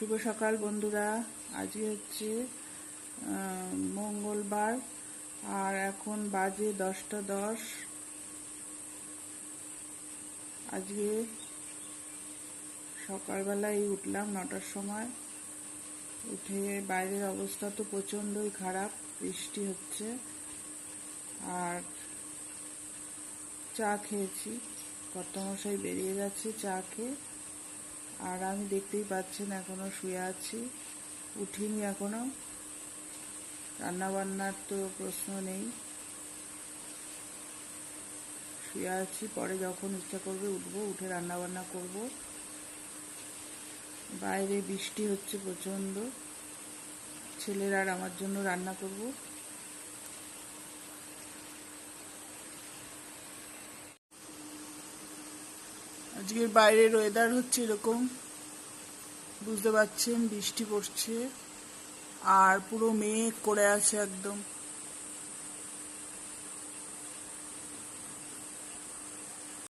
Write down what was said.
শুভ সকাল বন্ধুরা। আজকে হচ্ছে মঙ্গলবার আর এখন বাজে 10টা 10। আজকে সকালবেলায় উঠলাম 9টার সময়। উঠে বাইরের অবস্থা তো প্রচণ্ডই খারাপ, বৃষ্টি হচ্ছে। আর চা খেয়েছি, কর্তামশাই বেরিয়ে গেছে চা খেয়ে। আর আমি দেখতেই পাচ্ছেন এখনো শুয়ে আছি, উঠিনি এখনো। রান্নাবান্নার তো প্রশ্ন নেই, শুয়ে আছি। পরে যখন ইচ্ছা করবে উঠবো, উঠে রান্নাবান্না করব। বাইরে বৃষ্টি হচ্ছে প্রচণ্ড। ছেলের আর আমার জন্য রান্না করব। আজকের বাইরের ওয়েদার হচ্ছে এরকম, বুঝতে পারছেন, বৃষ্টি পড়ছে আর পুরো মেঘ করে আছে একদম।